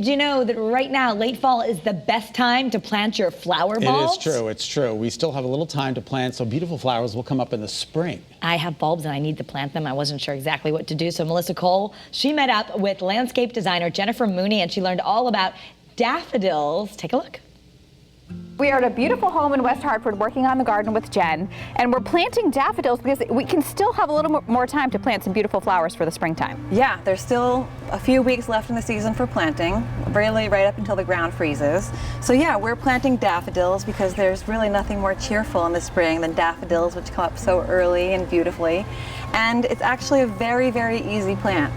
Do you know that right now, late fall is the best time to plant your flower bulbs? It is true, it's true. We still have a little time to plant, so beautiful flowers will come up in the spring. I have bulbs and I need to plant them. I wasn't sure exactly what to do. So Melissa Cole, she met up with landscape designer Jennifer Mooney and she learned all about daffodils. Take a look. We are at a beautiful home in West Hartford working on the garden with Jen, and we're planting daffodils because we can still have a little more time to plant some beautiful flowers for the springtime. Yeah, there's still a few weeks left in the season for planting, really right up until the ground freezes. So yeah, we're planting daffodils because there's really nothing more cheerful in the spring than daffodils, which come up so early and beautifully. And it's actually a very, very easy plant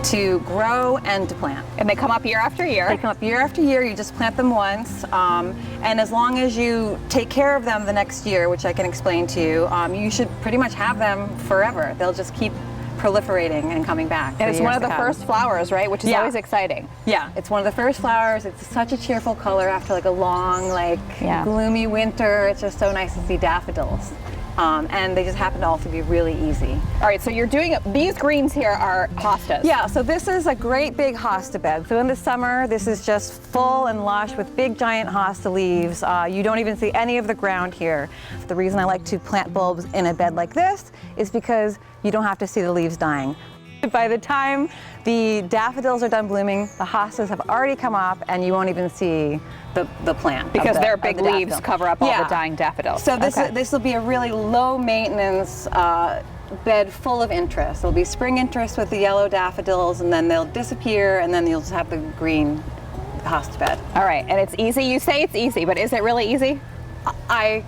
to grow and to plant. And they come up year after year. They come up year after year. You just plant them once, and as long as you take care of them the next year, which I can explain to you, you should pretty much have them forever. They'll just keep proliferating and coming back. And it's one of the first flowers, right? Which is always exciting. Yeah, it's one of the first flowers. It's such a cheerful color after like a long, gloomy winter. It's just so nice to see daffodils. And they just happen to also be really easy. All right, so you're doing, these greens here are hostas. Yeah, so this is a great big hosta bed. So in the summer, this is just full and lush with big giant hosta leaves. You don't even see any of the ground here. The reason I like to plant bulbs in a bed like this is because you don't have to see the leaves dying. By the time the daffodils are done blooming, the hostas have already come up and you won't even see the plant. Because their big leaves cover up all the dying daffodils. So this will be a really low maintenance bed full of interest. There'll be spring interest with the yellow daffodils and then they'll disappear and then you'll just have the green hosta bed. All right, and it's easy. You say it's easy, but is it really easy? I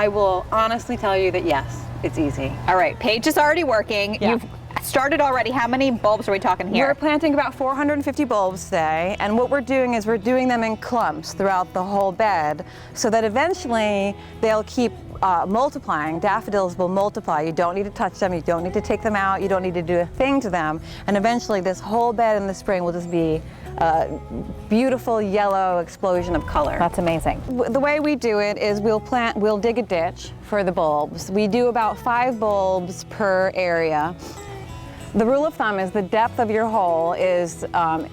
will honestly tell you that yes, it's easy. All right, Paige is already working. Yeah. You've started already. How many bulbs are we talking here? We're planting about 450 bulbs today, and what we're doing is we're doing them in clumps throughout the whole bed so that eventually they'll keep multiplying. Daffodils will multiply. You don't need to touch them, you don't need to take them out, you don't need to do a thing to them, and eventually this whole bed in the spring will just be a beautiful yellow explosion of color. That's amazing. The way we do it is we'll dig a ditch for the bulbs. We do about 5 bulbs per area. The rule of thumb is the depth of your hole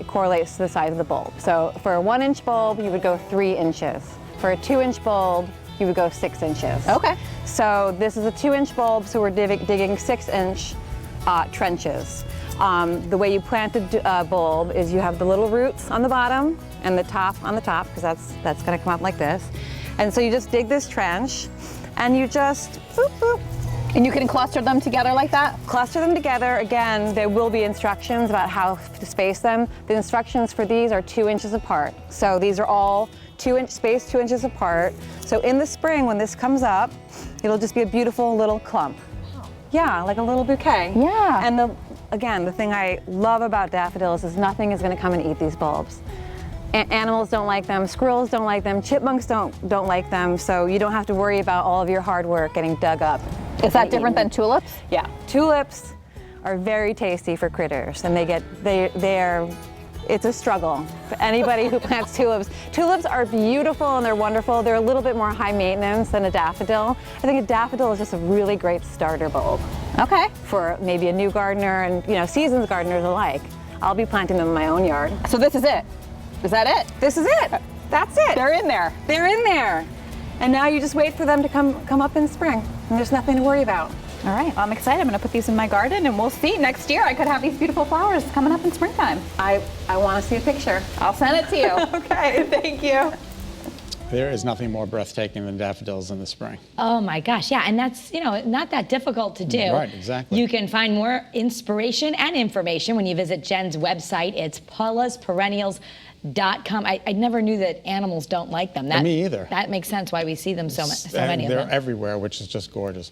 correlates to the size of the bulb. So for a 1-inch bulb, you would go 3 inches. For a 2-inch bulb, you would go 6 inches. Okay. So this is a 2-inch bulb, so we're digging 6-inch trenches. The way you plant a bulb is you have the little roots on the bottom and the top on the top, because that's going to come up like this. And so you just dig this trench, and you just boop, boop. And you can cluster them together like that? Cluster them together. Again, there will be instructions about how to space them. The instructions for these are 2 inches apart. So these are all 2-inch spaced 2 inches apart. So in the spring, when this comes up, it'll just be a beautiful little clump. Yeah, like a little bouquet. Yeah. And again, the thing I love about daffodils is nothing is going to come and eat these bulbs. Animals don't like them, squirrels don't like them, chipmunks don't like them, so you don't have to worry about all of your hard work getting dug up. Is that different than tulips? Yeah, tulips are very tasty for critters, and it's a struggle for anybody who plants tulips. Tulips are beautiful and they're wonderful. They're a little bit more high maintenance than a daffodil. I think a daffodil is just a really great starter bulb. Okay. For maybe a new gardener and seasoned gardeners alike. I'll be planting them in my own yard. So this is it? Is that it? This is it. That's it. They're in there. They're in there. And now you just wait for them to come up in spring, and there's nothing to worry about. All right, well, I'm excited. I'm going to put these in my garden, and we'll see. Next year, I could have these beautiful flowers coming up in springtime. I want to see a picture. I'll send it to you. Okay, thank you. There is nothing more breathtaking than daffodils in the spring. Oh my gosh, yeah, and that's, not that difficult to do. Right, exactly. You can find more inspiration and information when you visit Jen's website. It's paulasperennials.com. I never knew that animals don't like them. Me either. That makes sense why we see them so many of them. They're everywhere, which is just gorgeous.